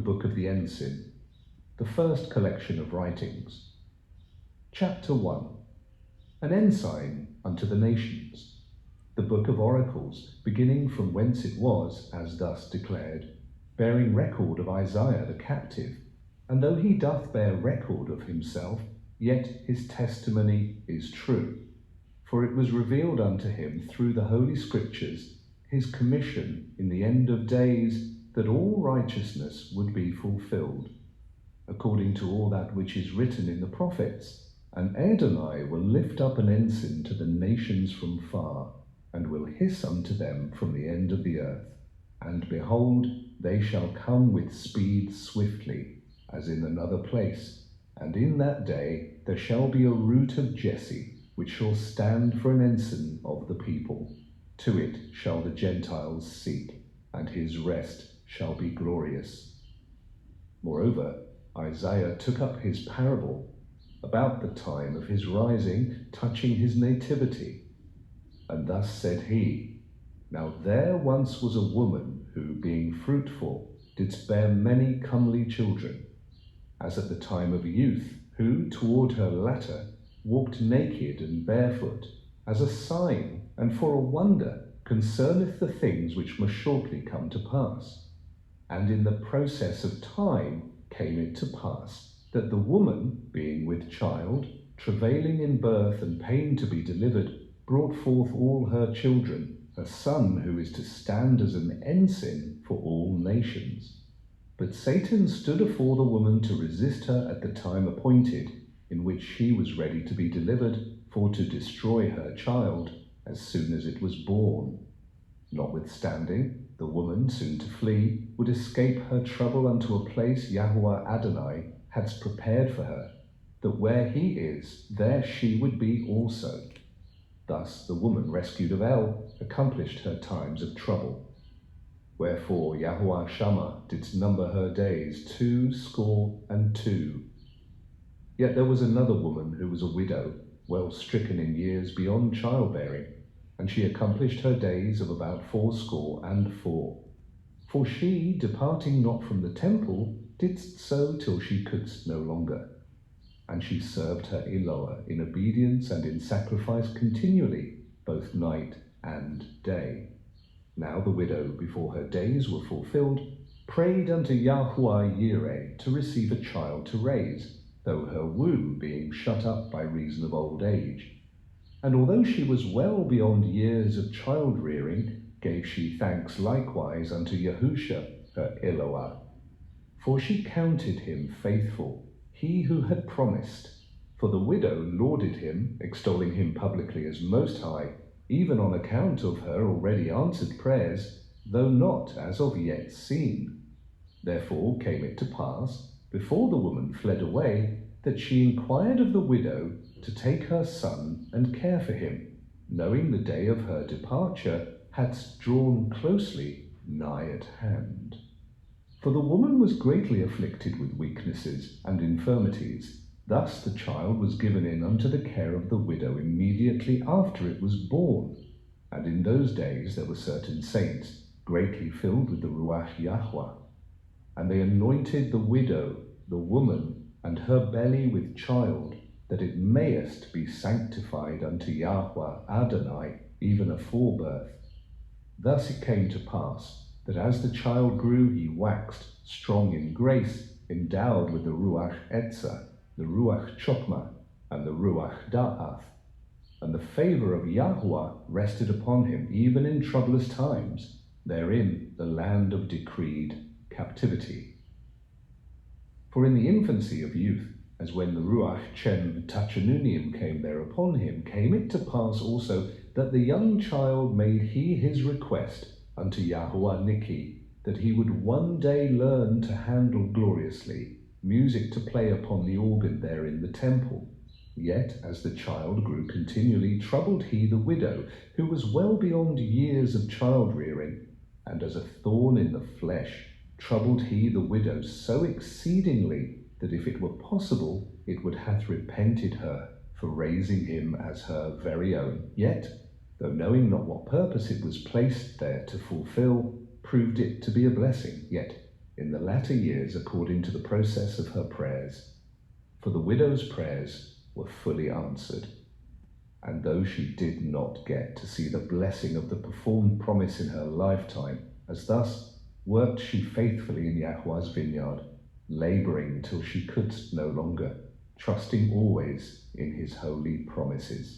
Book of the Ensign, the first collection of writings. Chapter 1. An Ensign unto the Nations. The Book of Oracles, beginning from whence it was, as thus declared, bearing record of Isaiah the captive. And though he doth bear record of himself, yet his testimony is true. For it was revealed unto him through the Holy Scriptures his commission in the end of days, that all righteousness would be fulfilled, according to all that which is written in the prophets. And Adonai will lift up an ensign to the nations from far, and will hiss unto them from the end of the earth. And behold, they shall come with speed swiftly, as in another place. And in that day there shall be a root of Jesse, which shall stand for an ensign of the people. To it shall the Gentiles seek, and his rest shall be glorious. Moreover, Isaiah took up his parable about the time of his rising, touching his nativity. And thus said he, Now there once was a woman who, being fruitful, didst bear many comely children, as at the time of youth, who toward her latter walked naked and barefoot, as a sign and for a wonder concerneth the things which must shortly come to pass. And in the process of time came it to pass, that the woman, being with child, travailing in birth and pain to be delivered, brought forth all her children, a son who is to stand as an ensign for all nations. But Satan stood afore the woman to resist her at the time appointed, in which she was ready to be delivered, for to destroy her child as soon as it was born. Notwithstanding, the woman, soon to flee, would escape her trouble unto a place Yahuwah Adonai hadst prepared for her, that where he is, there she would be also. Thus the woman rescued of El accomplished her times of trouble. Wherefore Yahuwah Shammah didst number her days 62. Yet there was another woman who was a widow, well stricken in years beyond childbearing, and she accomplished her days of about 84. For she, departing not from the temple, didst so till she couldst no longer. And she served her Eloah in obedience and in sacrifice continually, both night and day. Now the widow, before her days were fulfilled, prayed unto Yahuwah Yireh to receive a child to raise, though her womb being shut up by reason of old age. And although she was well beyond years of child-rearing, gave she thanks likewise unto Yahusha, her Eloah. For she counted him faithful, he who had promised. For the widow lauded him, extolling him publicly as most high, even on account of her already answered prayers, though not as of yet seen. Therefore came it to pass, before the woman fled away, that she inquired of the widow to take her son and care for him, knowing the day of her departure hadst drawn closely nigh at hand. For the woman was greatly afflicted with weaknesses and infirmities. Thus the child was given in unto the care of the widow immediately after it was born. And in those days there were certain saints, greatly filled with the Ruach Yahweh. And they anointed the widow, the woman, and her belly with child, that it mayest be sanctified unto Yahuwah Adonai, even afore birth. Thus it came to pass, that as the child grew, he waxed strong in grace, endowed with the Ruach Etzah, the Ruach Chokmah, and the Ruach Da'ath. And the favor of Yahuwah rested upon him, even in troublous times, therein the land of decreed captivity. For in the infancy of youth, as when the Ruach Chem Tachanunium came there upon him, came it to pass also that the young child made he his request unto Yahuwah Nikki, that he would one day learn to handle gloriously music to play upon the organ there in the temple. Yet as the child grew continually, troubled he the widow, who was well beyond years of child-rearing, and as a thorn in the flesh troubled he the widow so exceedingly, that if it were possible, it would hath repented her for raising him as her very own. Yet, though knowing not what purpose it was placed there to fulfill, proved it to be a blessing. Yet in the latter years according to the process of her prayers, for the widow's prayers were fully answered. And though she did not get to see the blessing of the performed promise in her lifetime, as thus worked she faithfully in Yahweh's vineyard, laboring till she could no longer, trusting always in his holy promises.